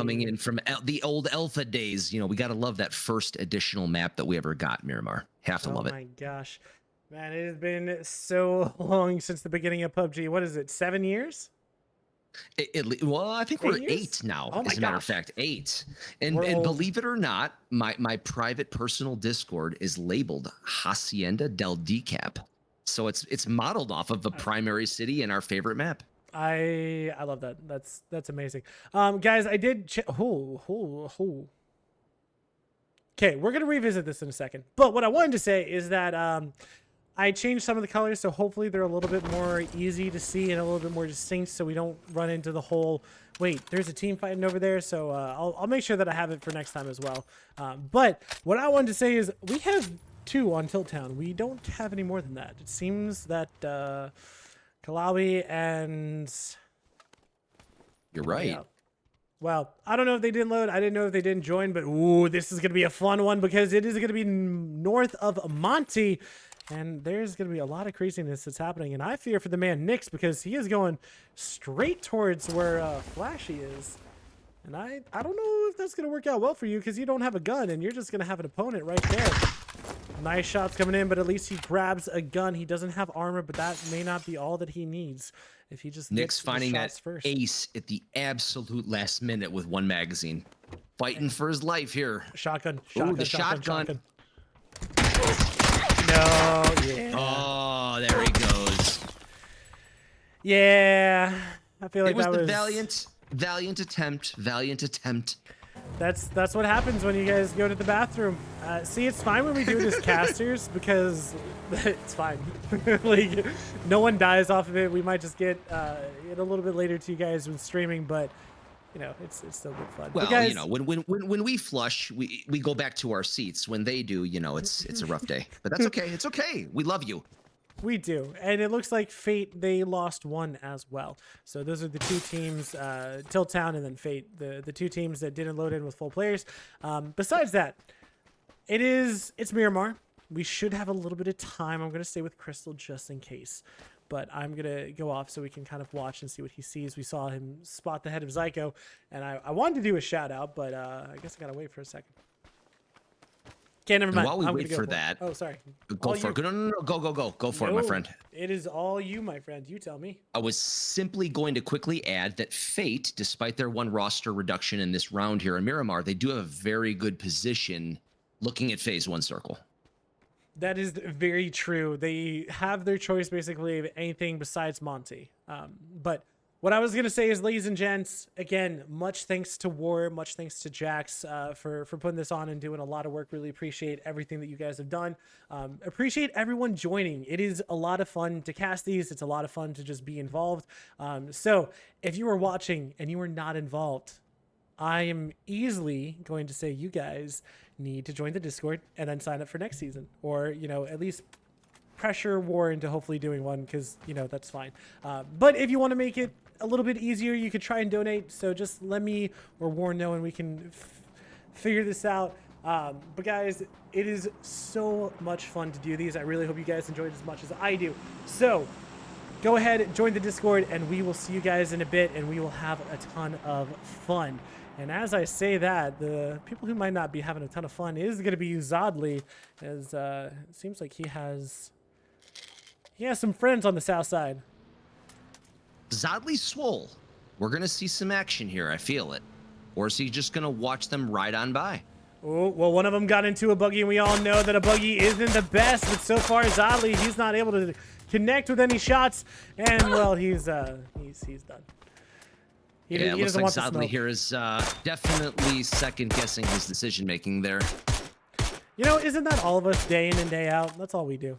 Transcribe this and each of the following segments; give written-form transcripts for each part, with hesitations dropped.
coming in from the old alpha days. You know, we got to love that first additional map that we ever got, Miramar. Have to love it. Oh my gosh. Man, it has been so long since the beginning of PUBG. What is it, 7 years? Well, I think 8 we're years? 8 now, Oh my as a matter of gosh. fact, 8. And We're old. believe it or not, my private personal Discord is labeled Hacienda del Decap. So it's modeled off of the primary city and our favorite map. I love that. That's amazing. Guys, I did Okay, we're gonna revisit this in a second. But what I wanted to say is that I changed some of the colors, so hopefully they're a little bit more easy to see and a little bit more distinct, so we don't run into the whole, wait, there's a team fighting over there, so I'll make sure that I have it for next time as well. But what I wanted to say is we have 2 on Tilt Town. We don't have any more than that. It seems that Kalawi and... You're right. Yeah. Well, I don't know if they didn't load. I didn't know if they didn't join, but ooh, this is going to be a fun one because it is going to be north of Monty. And there's going to be a lot of craziness that's happening. And I fear for the man Nix because he is going straight towards where Flashy is. And I don't know if that's going to work out well for you because you don't have a gun and you're just going to have an opponent right there. Nice shots coming in, but at least he grabs a gun. He doesn't have armor, but that may not be all that he needs. If he just Nick's finding that first. ace at the absolute last minute with 1 magazine. Fighting for his life here. Shotgun. Ooh, the shotgun. No, yeah. Oh, there he goes. Yeah. I feel like it was that the was valiant attempt. Valiant attempt. That's what happens when you guys go to the bathroom. See, it's fine when we do it as casters because it's fine. Like, no one dies off of it. We might just get it a little bit later to you guys when streaming, but you know, it's still good fun. Well, guys, you know, when we flush, we go back to our seats. When they do, you know, it's a rough day. But that's okay. It's okay. We love you. We do, and it looks like Fate, they lost 1 as well. So those are the 2 teams, Tilt Town and then Fate, the 2 teams that didn't load in with full players. Besides that, it's Miramar. We should have a little bit of time. I'm going to stay with Crystal just in case. But I'm going to go off so we can kind of watch and see what he sees. We saw him spot the head of Zyko, and I wanted to do a shout out, but I guess I got to wait for a second. Okay, never mind. While we wait for that, oh, sorry. Go for it. No, go for it, my friend. It is all you, my friend. You tell me. I was simply going to quickly add that Fate, despite their 1 roster reduction in this round here in Miramar, they do have a very good position looking at phase 1 circle. That is very true. They have their choice basically of anything besides Monty. But what I was going to say is, ladies and gents, again, much thanks to War, much thanks to Jax for putting this on and doing a lot of work. Really appreciate everything that you guys have done. Appreciate everyone joining. It is a lot of fun to cast these. It's a lot of fun to just be involved. So if you are watching and you are not involved, I am easily going to say you guys need to join the Discord and then sign up for next season, or, you know, at least pressure War into hopefully doing one, because, you know, that's fine. But if you want to make it a little bit easier, you could try and donate. So just let me or War know and we can figure this out. But guys, it is so much fun to do these. I really hope you guys enjoyed as much as I do. So go ahead, join the Discord, and we will see you guys in a bit, and we will have a ton of fun. And as I say that, the people who might not be having a ton of fun is going to be Zodley, as it seems like he has some friends on the south side. Zodley swole. We're going to see some action here. I feel it. Or is he just going to watch them ride on by? Oh, well, one of them got into a buggy, and we all know that a buggy isn't the best. But so far, Zodley, he's not able to connect with any shots, and well, he's done. He Looks doesn't like want the Zodley here is definitely second-guessing his decision-making there. You know, isn't that all of us day in and day out? That's all we do.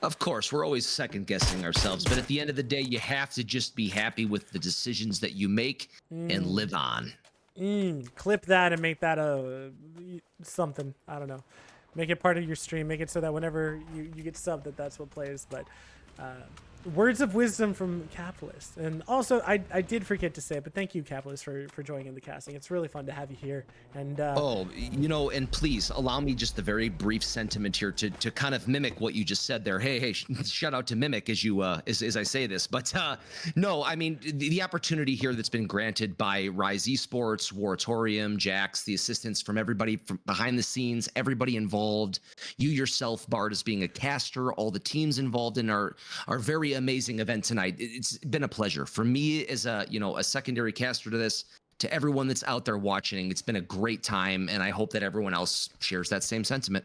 Of course, we're always second-guessing ourselves, but at the end of the day, you have to just be happy with the decisions that you make and live on. Clip that and make that a something. I don't know. Make it part of your stream. Make it so that whenever you get subbed, that's what plays. But words of wisdom from Capitalist. And also, I did forget to say it, but thank you, Capitalist, for joining in the casting. It's really fun to have you here. And oh, you know, and please allow me just a very brief sentiment here to kind of mimic what you just said there. Hey, shout out to Mimic as you as I say this. But no, I mean the opportunity here that's been granted by Rise Esports, Waratorium, Jax, the assistance from everybody from behind the scenes, everybody involved. You yourself, Bart, as being a caster, all the teams involved in our very amazing event tonight. It's been a pleasure for me as a secondary caster to this, to everyone that's out there watching. It's been a great time, and I hope that everyone else shares that same sentiment.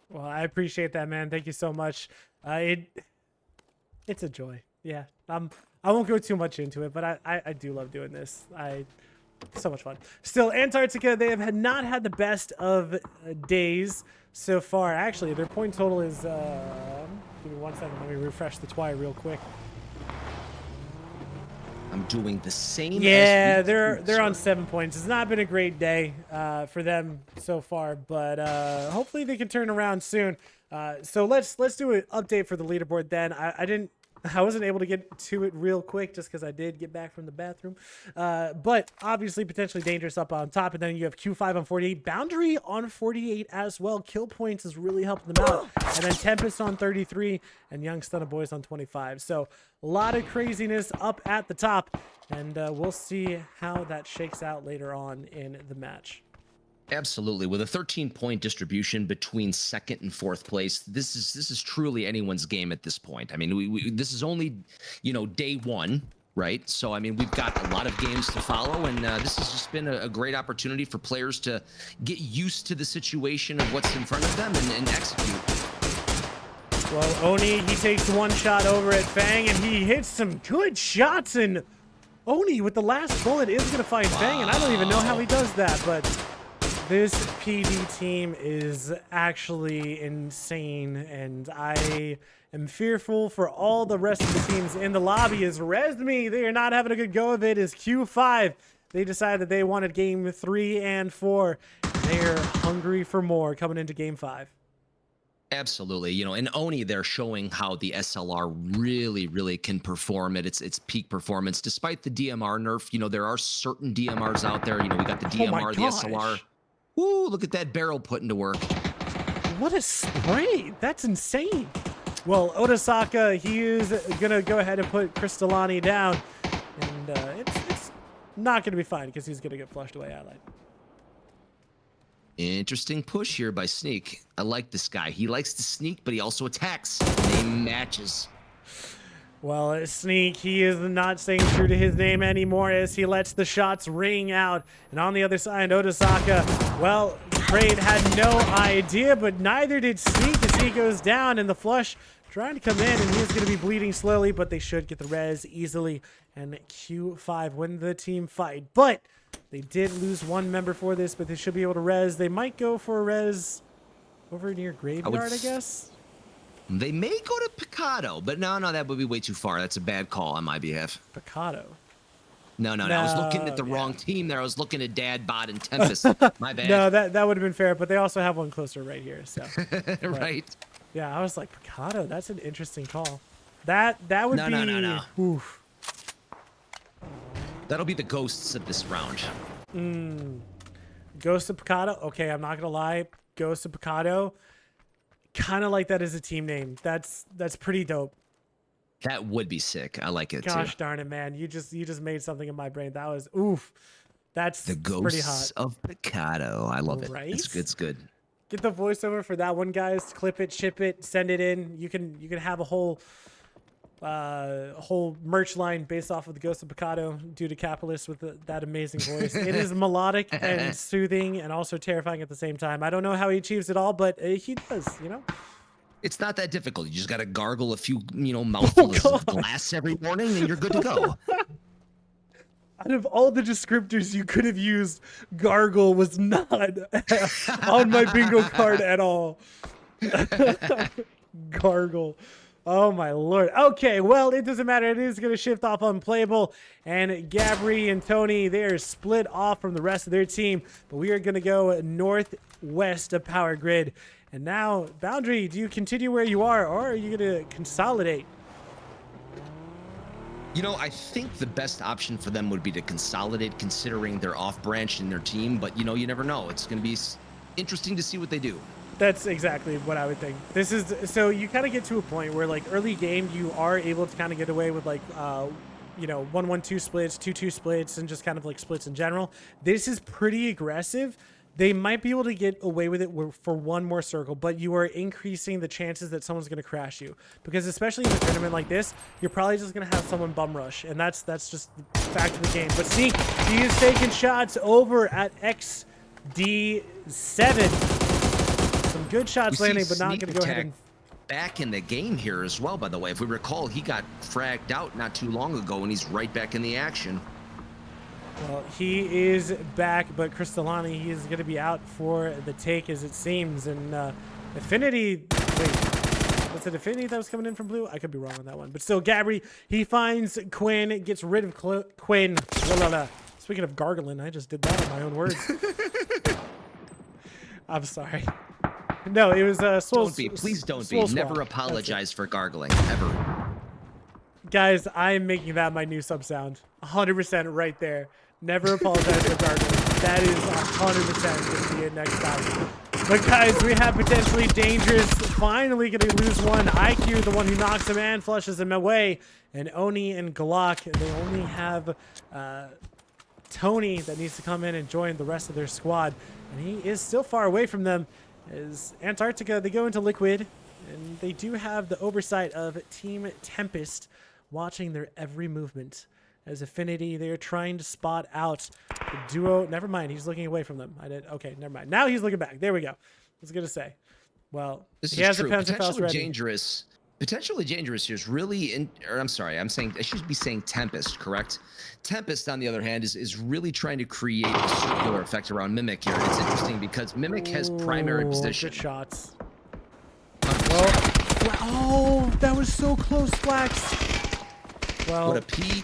well, I appreciate that, man. Thank you so much. It's a joy. Yeah, I won't go too much into it, but I do love doing this. So much fun. Still, Antarctica, they have not had the best of days so far. Actually, their point total is give me 1 second. Let me refresh the TWI real quick. I'm doing the same. Yeah, they're on 7 points. It's not been a great day for them so far, but hopefully they can turn around soon. So let's do an update for the leaderboard then. I wasn't able to get to it real quick just because I did get back from the bathroom. But obviously potentially dangerous up on top. And then you have Q5 on 48. Boundary on 48 as well. Kill points is really helping them out. And then Tempest on 33 and Young Stunna Boys on 25. So a lot of craziness up at the top. And we'll see how that shakes out later on in the match. Absolutely. With a 13-point distribution between second and fourth place, this is truly anyone's game at this point. I mean, this is only, day one, right? So, I mean, we've got a lot of games to follow, and this has just been a great opportunity for players to get used to the situation of what's in front of them and execute. Well, Oni, he takes one shot over at Fang, and he hits some good shots, and Oni, with the last bullet, is going to find Fang, and I don't even know how he does that, but this PD team is actually insane, and I am fearful for all the rest of the teams in the lobby. As Resmi, they are not having a good go of it. As Q5, they decided that they wanted game 3 and 4. They are hungry for more coming into game 5. Absolutely. And Oni, they're showing how the SLR really can perform at its peak performance. Despite the DMR nerf, there are certain DMRs out there. We got the DMR, the SLR. Ooh, look at that barrel put into work. What a spray. That's insane. Well, Odasaka, he is going to go ahead and put Crystalani down. And it's not going to be fine because he's going to get flushed away allied. Interesting push here by Sneak. I like this guy. He likes to sneak, but he also attacks. Name matches. Well, Sneak, he is not staying true to his name anymore as he lets the shots ring out. And on the other side, Odasaka, well, Braid had no idea, but neither did Sneak as he goes down, and the flush trying to come in, and he is going to be bleeding slowly, but they should get the res easily. And Q5 win the team fight. But they did lose one member for this, but they should be able to res. They might go for a res over near Graveyard, I guess. They may go to Picado, but no, that would be way too far. That's a bad call on my behalf. Picado? No. I was looking at the wrong team there. I was looking at Dad, Bot, and Tempest. My bad. No, that would have been fair, but they also have one closer right here. So right. Yeah, I was like, Picado, that's an interesting call. That would be... No. Oof. That'll be the ghosts of this round. Ghost of Picado? Okay, I'm not going to lie. Ghost of Picado... kind of like that as a team name. That's pretty dope. That would be sick. I like it too. Gosh darn it, man. You just made something in my brain. That was oof. That's the pretty hot. Ghosts of Picado. I love it. Right? It's good. Get the voiceover for that one, guys. Clip it, ship it, send it in. You can have a whole merch line based off of the Ghost of Picado due to Capitalist with that amazing voice. It is melodic and soothing and also terrifying at the same time. I don't know how he achieves it all, but he does, It's not that difficult. You just got to gargle a few, mouthfuls of glass every morning and you're good to go. Out of all the descriptors you could have used, gargle was not on my bingo card at all. Gargle. Oh my lord. Okay, well, it doesn't matter. It is going to shift off unplayable. And Gabri and Tony, they are split off from the rest of their team. But we are going to go northwest of Power Grid. And now, Boundary, do you continue where you are, or are you going to consolidate? You know, I think the best option for them would be to consolidate, considering they're off branch in their team. But, you know, you never know. It's going to be interesting to see what they do. That's exactly what I would think. This is so you kind of get to a point where like early game you are able to kind of get away with like you know 1-1-2 splits, 2-2 splits, and just kind of like splits in general. This is pretty aggressive. They might be able to get away with it for one more circle, but you are increasing the chances that someone's going to crash you, because especially in a tournament like this, you're probably just going to have someone bum rush, and that's just the fact of the game. But see, he is taking shots over at XD7. Some good shots landing, but not going to go ahead and back in the game here as well. By the way, if we recall, he got fragged out not too long ago, and he's right back in the action. Well, he is back, but Crystalani, he is going to be out for the take, as it seems. And Affinity, wait, was it Affinity that was coming in from blue? I could be wrong on that one. But still, Gabri, he finds Quinn, gets rid of Quinn. Speaking of gargling, I just did that in my own words. I'm sorry. No, it was Swole. Don't be. Please don't be. Never apologize for gargling, ever. Guys, I am making that my new sub sound. 100% right there. Never apologize for gargling. That is 100% going to be it next time. But guys, we have potentially dangerous. Finally going to lose one. IQ, the one who knocks him and flushes him away. And Oni and Glock, they only have Tony that needs to come in and join the rest of their squad. And he is still far away from them. As Antarctica, they go into Liquid. And they do have the oversight of Team Tempest watching their every movement. As Affinity, they're trying to spot out the duo. Never mind, he's looking away from them. Okay, never mind. Now he's looking back. There we go. I was going to say. Well, this he is has true. a Pentafaust ready. Dangerous. Potentially dangerous here is really, I'm sorry, I should be saying Tempest, correct? Tempest, on the other hand, is really trying to create a circular effect around Mimic here. It's interesting because Mimic has primary position. Good shots. Oh, that was so close, Flax. Well, what a P.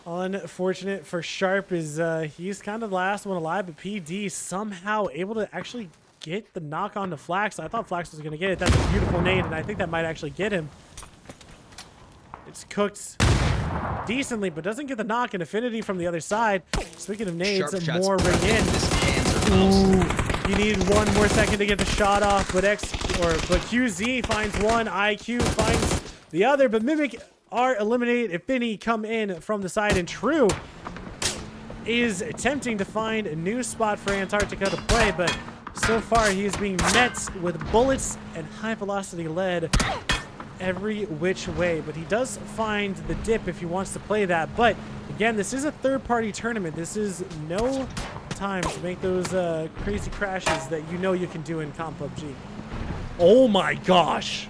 Unfortunate for Sharp is he's kind of the last one alive, but PD somehow able to actually get the knock on to Flax. I thought Flax was going to get it. That's a beautiful nade, and I think that might actually get him. It's cooked decently, but doesn't get the knock. And Affinity from the other side. Speaking of nades, more ring in. Ooh, you need one more second to get the shot off, but QZ finds one. IQ finds the other, but Mimic are eliminated. Affinity come in from the side, and True is attempting to find a new spot for Antarctica to play, but so far he is being met with bullets and high velocity lead every which way. But he does find the dip if he wants to play that. But again, this is a third-party tournament. This is no time to make those crazy crashes that you know you can do in comp PUBG. Oh my gosh.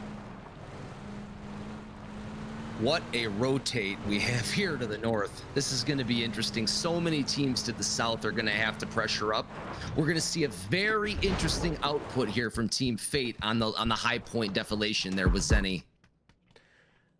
What a rotate we have here to the north. This is going to be interesting. So many teams to the south are going to have to pressure up. We're going to see a very interesting output here from Team Fate on the high point defilation there with Zenny.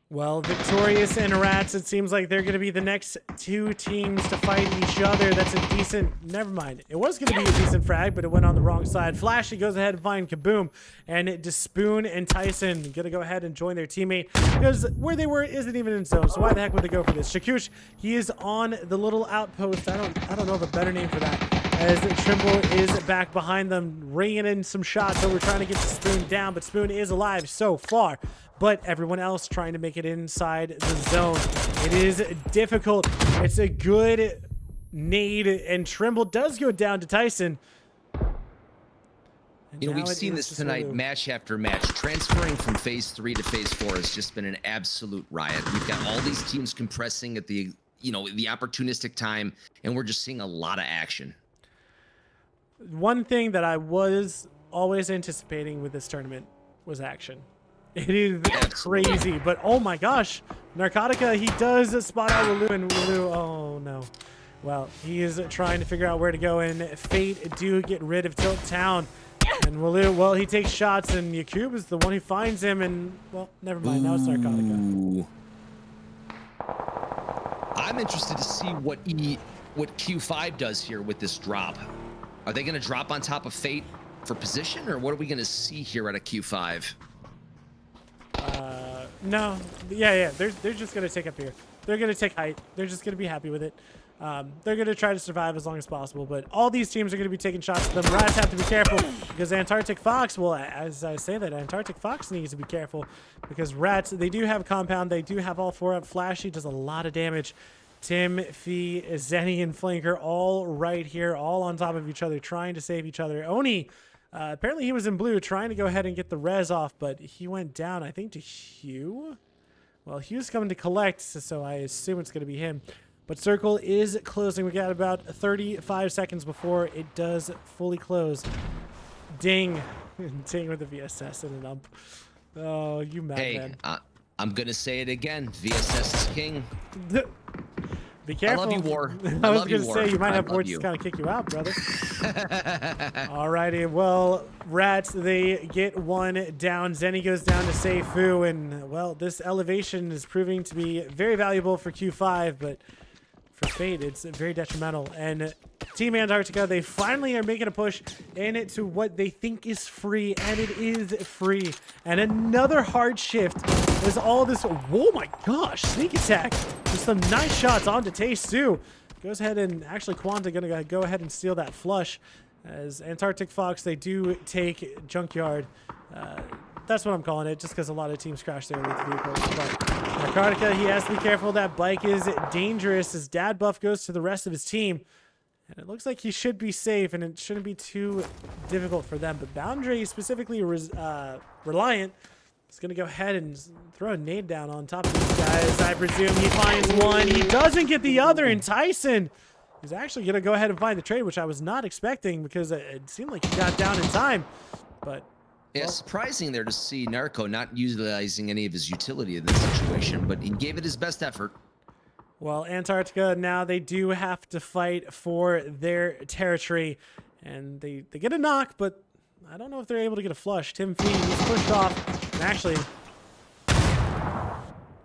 Well, Victorious and Rats, it seems like they're going to be the next two teams to fight each other. That's a decent... Never mind. It was going to be a decent frag, but it went on the wrong side. Flashy goes ahead and finds Kaboom. And Despoon and Tyson going to go ahead and join their teammate, because where they were isn't even in zone. So why the heck would they go for this? Shakush, he is on the little outpost. I don't know of a better name for that. As Trimble is back behind them, ringing in some shots. So we're trying to get Spoon down, but Spoon is alive so far. But everyone else trying to make it inside the zone. It is difficult. It's a good nade, and Trimble does go down to Tyson. And you know, we've seen this tonight, match after match. Transferring from phase 3 to phase 4 has just been an absolute riot. We've got all these teams compressing at the, you know, the opportunistic time, and we're just seeing a lot of action. One thing that I was always anticipating with this tournament was action. It is crazy, but oh my gosh, Narcotica, he does spot out Walu, and Walu, oh no. Well, he is trying to figure out where to go, and Fate do get rid of Tilt Town. And Walu, well, he takes shots, and Yakub is the one who finds him, and, well, never mind, now it's Narcotica. I'm interested to see what Q5 does here with this drop. Are they going to drop on top of Fate for position, or what are we going to see here at a Q5? No, yeah. They're just gonna take up here. They're gonna take height. They're just gonna be happy with it. They're gonna try to survive as long as possible. But all these teams are gonna be taking shots at them. Rats have to be careful because Antarctic Fox. Well, as I say that, Antarctic Fox needs to be careful because Rats. They do have compound. They do have all 4 up. Flashy does a lot of damage. Tim, Fee, Zenny, and Flanker all right here, all on top of each other, trying to save each other. Oni. Apparently he was in blue trying to go ahead and get the res off, but he went down, I think, to Hugh. Well, Hugh's coming to collect, so I assume it's going to be him. But circle is closing. We got about 35 seconds before it does fully close. Ding. Ding with the VSS and an ump. Oh, you madman. Hey, I'm going to say it again. VSS is king. Be careful. I love you, War. I was going to say, you might have War just kind of kick you out, brother. Alrighty, well, Rats, they get one down. Zenny goes down to Seifu, and, well, this elevation is proving to be very valuable for Q5, but for Fate, it's very detrimental. And Team Antarctica, they finally are making a push into what they think is free, and it is free. And another hard shift is all this. Oh my gosh, sneak attack. Just some nice shots onto Taste too. Goes ahead and actually Quanta gonna go ahead and steal that flush. As Antarctic Fox, they do take Junkyard. That's what I'm calling it, just because a lot of teams crash there with vehicles. But Antarctica, he has to be careful. That bike is dangerous as Dad Buff goes to the rest of his team. And it looks like he should be safe, and it shouldn't be too difficult for them. But Boundary, specifically Reliant, is going to go ahead and throw a nade down on top of these guys. I presume he finds one. He doesn't get the other, and Tyson is actually going to go ahead and find the trade, which I was not expecting because it seemed like he got down in time. But yeah, surprising there to see Narco not utilizing any of his utility in this situation, but he gave it his best effort. Well, Antarctica, now they do have to fight for their territory, and they get a knock, but I don't know if they're able to get a flush. Tim Fee, he's pushed off, and actually...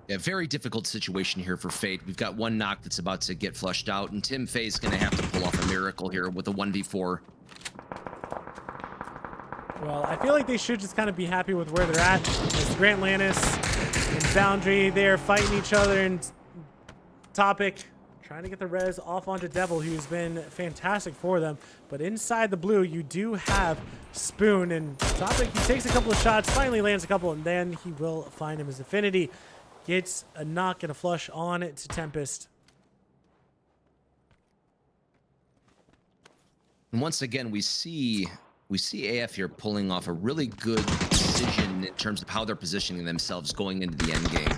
Yeah, very difficult situation here for Fate. We've got one knock that's about to get flushed out, and Tim Faye's going to have to pull off a miracle here with a 1v4. Well, I feel like they should just kind of be happy with where they're at. It's Grant Lannis and Boundary. They're fighting each other, and Topic trying to get the res off onto Devil, who's been fantastic for them. But inside the blue, you do have Spoon, and Topic, he takes a couple of shots, finally lands a couple, and then he will find him as Affinity. Gets a knock and a flush on to Tempest. And once again, we see AF here pulling off a really good decision in terms of how they're positioning themselves going into the end game.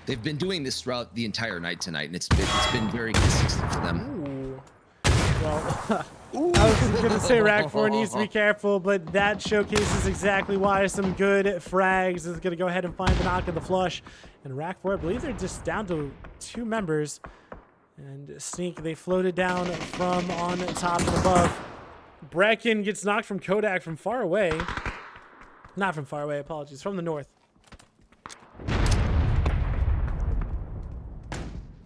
They've been doing this throughout the entire night tonight, and it's been very consistent for them. Ooh. Well, I was going to say Rack4 needs to be careful, but that showcases exactly why. Some good frags is going to go ahead and find the knock of the flush. And Rack4, I believe they're just down to 2 members. And Sneak, they floated down from on top and above. Brecken gets knocked from Kodak from far away. Not from far away, apologies. From the north.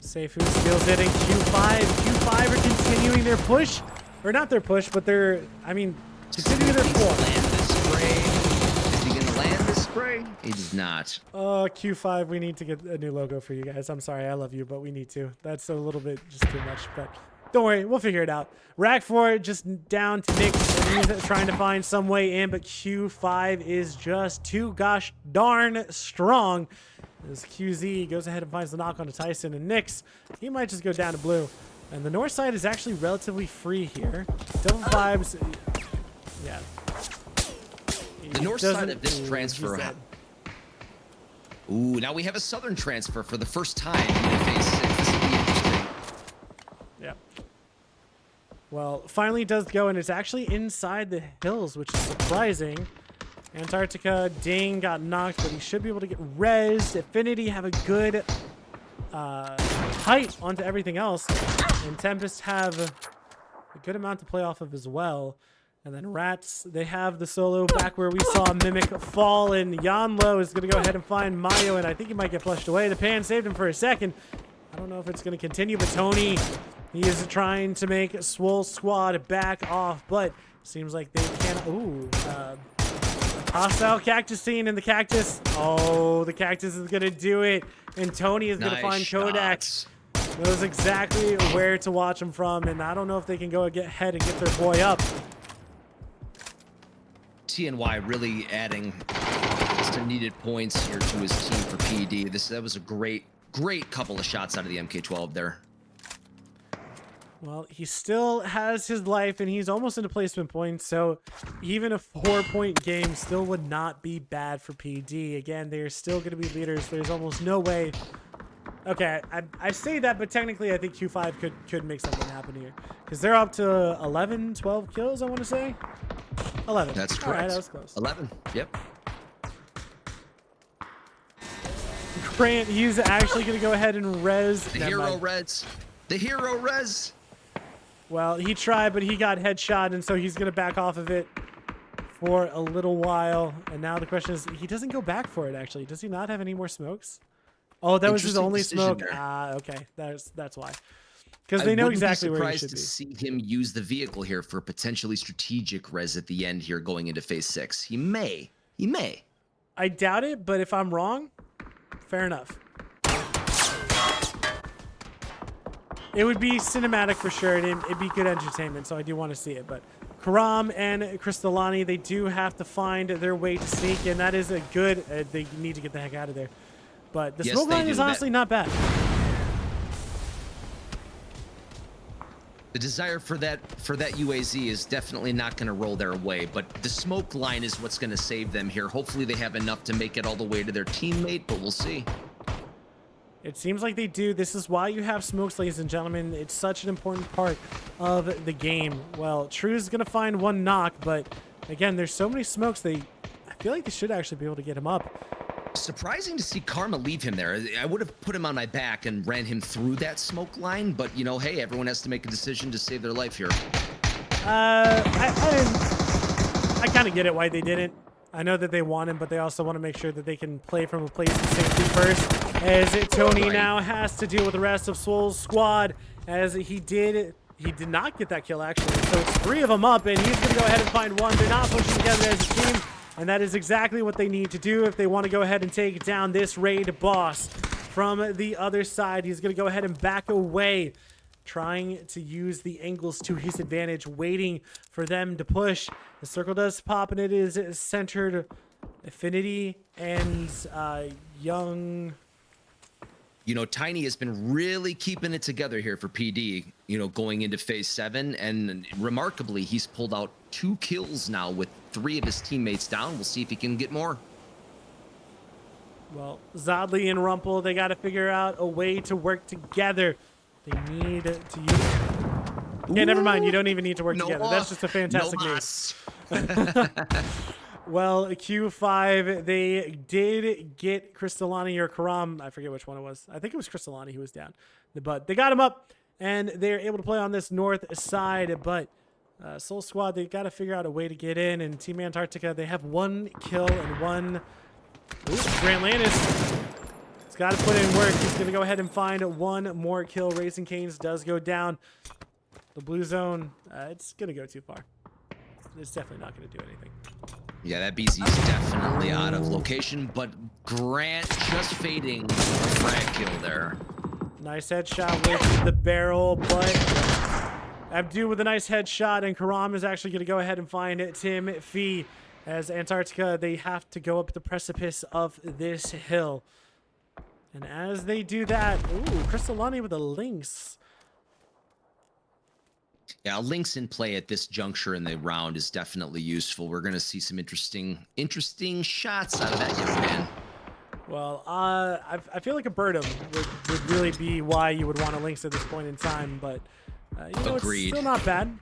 Seifu steals it in Q5. Q5 are continuing their push. Or not their push, but they're, I mean, continuing their pull. Is he going to land the spray? He does not. Q5, we need to get a new logo for you guys. I'm sorry, I love you, but we need to. That's a little bit just too much, but don't worry, we'll figure it out. Rack4 just down to Nick, and he's trying to find some way in, but Q5 is just too gosh darn strong. As QZ goes ahead and finds the knock onto Tyson, and Nyx, he might just go down to blue. And the north side is actually relatively free here. Double vibes, yeah. The north side of this transfer. Ooh, now we have a southern transfer for the first time in phase 6. This will be interesting. Yep. Well, finally does go, and it's actually inside the hills, which is surprising. Antarctica, Ding got knocked, but he should be able to get rezzed. Affinity have a good height onto everything else. And Tempest have a good amount to play off of as well. And then Rats, they have the solo back where we saw Mimic fall, and Yanlo is going to go ahead and find Mayo, and I think he might get flushed away. The pan saved him for a second. I don't know if it's going to continue, but Tony, he is trying to make Swole Squad back off, but seems like they can't. Ooh, Hostile cactus scene in the cactus. Oh, the cactus is going to do it. And Tony is going to find Kodak. Knows exactly where to watch him from. And I don't know if they can go ahead and get their boy up. TNY really adding some needed points here to his team for PED. That was a great couple of shots out of the MK12 there. Well, he still has his life, and he's almost into placement points, so even a 4-point game still would not be bad for PD. Again, they are still going to be leaders. There's almost no way. Okay, I say that, but technically I think Q5 could make something happen here, because they're up to 11, 12 kills, I want to say. 11. That's correct. All right, that was close. 11, yep. Grant, he's actually going to go ahead and res. The hero res. The hero res. Well, he tried, but he got headshot, and so he's going to back off of it for a little while. And now the question is, he doesn't go back for it, actually. Does he not have any more smokes? Oh, that was his only smoke. Ah, okay. That's why. Because they know exactly where he should be. I wouldn't be surprised to see him use the vehicle here for potentially strategic res at the end here going into phase 6. He may. He may. I doubt it, but if I'm wrong, fair enough. It would be cinematic for sure, and it'd be good entertainment, so I do want to see it. But Karam and Crystalani, they do have to find their way to sneak, and that is a good... they need to get the heck out of there. But the smoke line is honestly not bad. The desire for that UAZ is definitely not going to roll their way, but the smoke line is what's going to save them here. Hopefully they have enough to make it all the way to their teammate, but we'll see. It seems like they do. This is why you have smokes, ladies and gentlemen. It's such an important part of the game. Well, True's going to find one knock, but again, there's so many smokes. I feel like they should actually be able to get him up. Surprising to see Karma leave him there. I would have put him on my back and ran him through that smoke line, but you know, hey, everyone has to make a decision to save their life here. I kind of get it why they didn't. I know that they want him, but they also want to make sure that they can play from a place of safety first. As Tony now has to deal with the rest of Soul's squad, as he did not get that kill actually. So it's 3 of them up, and he's going to go ahead and find one. They're not pushing together as a team, and that is exactly what they need to do if they want to go ahead and take down this raid boss. From the other side, he's going to go ahead and back away, trying to use the angles to his advantage, waiting for them to push. The circle does pop, and it is centered Affinity and Young. You know, Tiny has been really keeping it together here for PD, you know, going into phase 7. And remarkably, he's pulled out 2 kills now with 3 of his teammates down. We'll see if he can get more. Well, Zodley and Rumpel, they got to figure out a way to work together. They need to use... Yeah, never mind. You don't even need to work together. That's just a fantastic news. Well, Q5, they did get Crystalani or Karam. I forget which one it was. I think it was Crystalani who was down. But they got him up, and they're able to play on this north side. But Soul Squad, they got to figure out a way to get in. And Team Antarctica, they have 1 kill and 1... Ooh, Grant Landis. He's got to put in work. He's going to go ahead and find 1 more kill. Racing Canes does go down. The blue zone, it's going to go too far. It's definitely not going to do anything. Yeah, that BZ is definitely out of location, but Grant just fading a frag kill there. Nice headshot with the barrel, but Abdu with a nice headshot, and Karam is actually going to go ahead and find Tim Fee. As Antarctica, they have to go up the precipice of this hill. And as they do that, ooh, Crystalani with a Lynx. Yeah, Lynx in play at this juncture in the round is definitely useful. We're going to see some interesting shots out of that young man. Well, I feel like a Birdum would really be why you would want a Lynx at this point in time, but you know, Agreed. It's still not bad.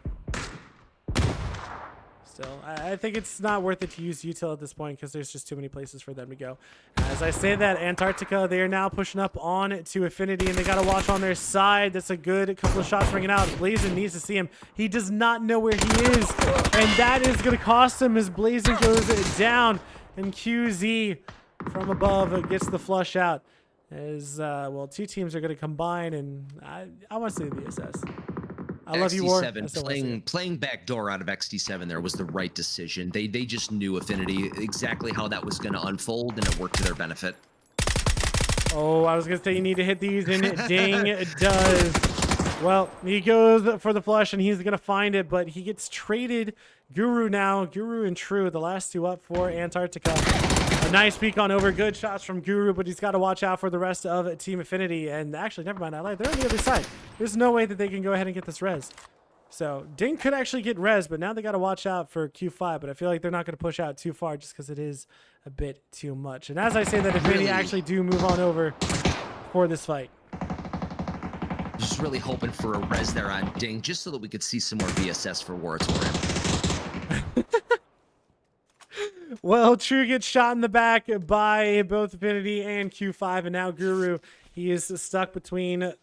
Still, I think it's not worth it to use util at this point because there's just too many places for them to go. As I say that, Antarctica, they are now pushing up on to Affinity, and they got to watch on their side. That's a good couple of shots ringing out. Blazin needs to see him. He does not know where he is, and that is going to cost him as Blazin goes down, and QZ from above gets the flush out. As, well, 2 teams are going to combine, and I want to say the VSS. I love you, War. XT7 playing backdoor out of XT7 there was the right decision. They just knew Affinity exactly how that was going to unfold, and it worked to their benefit. Oh, I was gonna say you need to hit these, and it ding it does. Well, he goes for the flush, and he's gonna find it, but he gets traded. Guru now, Guru and True, the last two up for Antarctica. A nice peek on over, good shots from Guru, but he's got to watch out for the rest of Team Affinity. And actually, never mind, I lied. They're on the other side. There's no way that they can go ahead and get this res. So Ding could actually get res, but now they got to watch out for Q5. But I feel like they're not going to push out too far just because it is a bit too much. And as I say that, Affinity actually do move on over for this fight. Just really hoping for a res there on Ding, just so that we could see some more VSS for Warrior. Well, True gets shot in the back by both Affinity and Q5, and now Guru, he is stuck between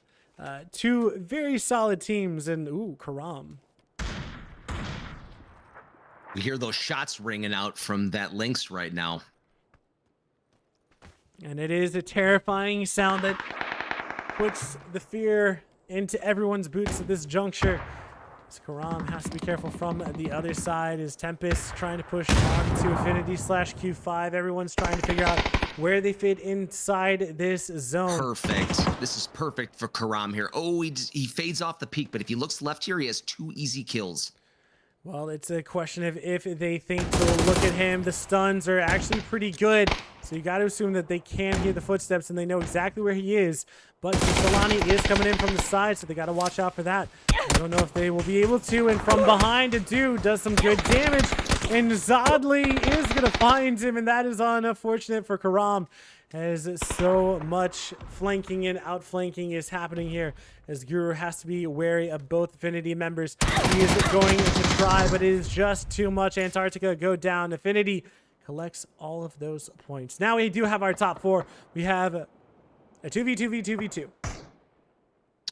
two very solid teams, and ooh, Karam. We hear those shots ringing out from that Lynx right now. And it is a terrifying sound that puts the fear into everyone's boots at this juncture. So Karam has to be careful from the other side. Is Tempest trying to push on to Affinity / Q5. Everyone's trying to figure out where they fit inside this zone. Perfect. This is perfect for Karam here. Oh, he fades off the peak, but if he looks left here, he has 2 easy kills. Well, it's a question of if they think to look at him. The stuns are actually pretty good, so you got to assume that they can hear the footsteps and they know exactly where he is. But Solani is coming in from the side, so they got to watch out for that. I don't know if they will be able to, and from behind, Adu does some good damage, and Zodley is going to find him, and that is unfortunate for Karam, as so much flanking and outflanking is happening here, as Guru has to be wary of both Affinity members. He is going to try, but it is just too much. Antarctica go down. Affinity collects all of those points. Now we do have our top 4. We have a 2v2v2v2.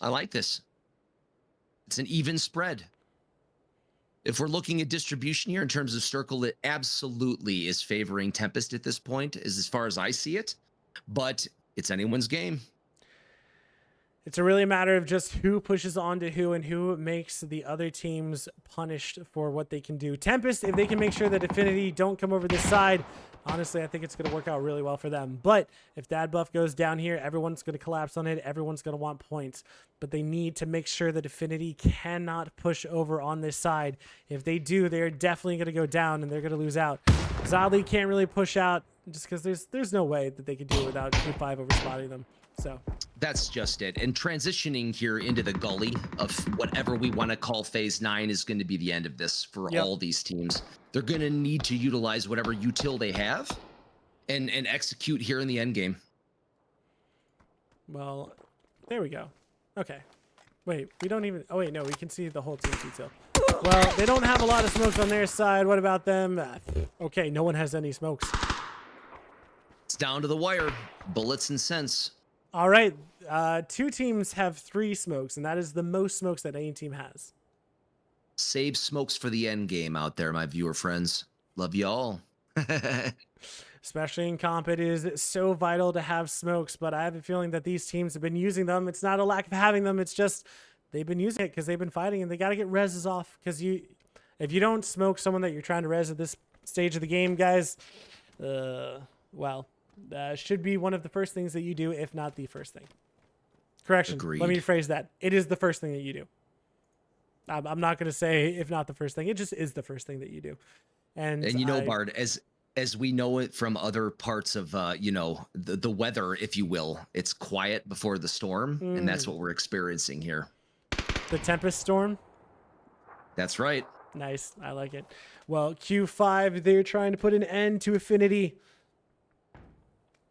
I like this. It's an even spread. If we're looking at distribution here in terms of circle, it absolutely is favoring Tempest at this point, as far as I see it. But it's anyone's game. It's a really matter of just who pushes on to who and who makes the other teams punished for what they can do. Tempest, if they can make sure that Affinity don't come over this side, honestly, I think it's going to work out really well for them. But if that buff goes down here, everyone's going to collapse on it. Everyone's going to want points. But they need to make sure that Affinity cannot push over on this side. If they do, they're definitely going to go down and they're going to lose out. Zodley can't really push out just because there's no way that they could do it without Q5 overspotting them. So that's just it. And transitioning here into the gully of whatever we want to call phase 9 is going to be the end of this for all these teams. They're going to need to utilize whatever util they have and execute here in the end game. Well, there we go. Okay. Wait, we don't even... Oh, wait, no, we can see the whole team's util. Well, they don't have a lot of smokes on their side. What about them? Okay, no one has any smokes. It's down to the wire. Bullets and sense. All right, 2 teams have 3 smokes, and that is the most smokes that any team has. Save smokes for the end game out there, my viewer friends. Love you all. Especially in comp, it is so vital to have smokes, but I have a feeling that these teams have been using them. It's not a lack of having them, it's just they've been using it because they've been fighting, and they got to get reses off, because if you don't smoke someone that you're trying to res at this stage of the game, guys, well... should be one of the first things that you do, if not the first thing. Correction. Agreed. Let me rephrase that. It is the first thing that you do. I'm not going to say if not the first thing. It just is the first thing that you do. And you know, Bard, as we know it from other parts of you know, the weather, if you will, it's quiet before the storm, and that's what we're experiencing here. The Tempest Storm. That's right. Nice. I like it. Well, Q5, they're trying to put an end to Affinity.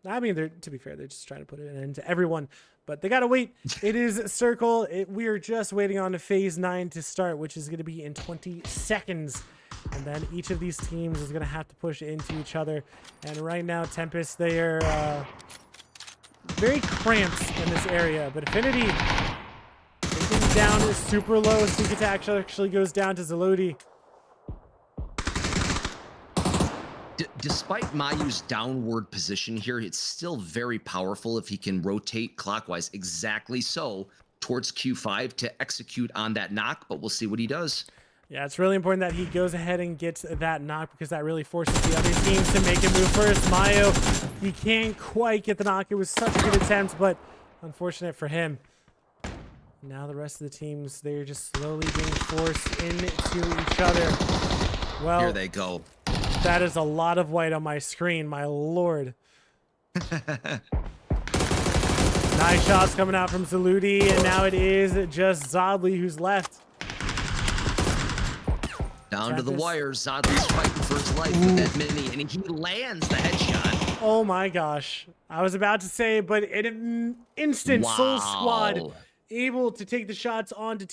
I mean, to be fair, they're just trying to put an end to everyone, but they got to wait. It is Circle. We are just waiting on phase 9 to start, which is going to be in 20 seconds. And then each of these teams is going to have to push into each other. And right now, Tempest, they are very cramped in this area, but Affinity taking down is super low. Sneak attack actually goes down to Zalodi. Despite Mayu's downward position here, it's still very powerful if he can rotate clockwise exactly so towards Q5 to execute on that knock, but we'll see what he does. Yeah, it's really important that he goes ahead and gets that knock because that really forces the other teams to make a move first. Mayo, he can't quite get the knock. It was such a good attempt, but unfortunate for him. Now the rest of the teams, they're just slowly being forced into each other. Well, here they go. That is a lot of white on my screen, my lord. Nice shots coming out from Zaludi, and now it is just Zodley who's left. Down to the wire. Zodley's fighting for his life with that mini, and he lands the headshot. Oh my gosh. I was about to say, but in an instant, Soul Squad able to take the shots onto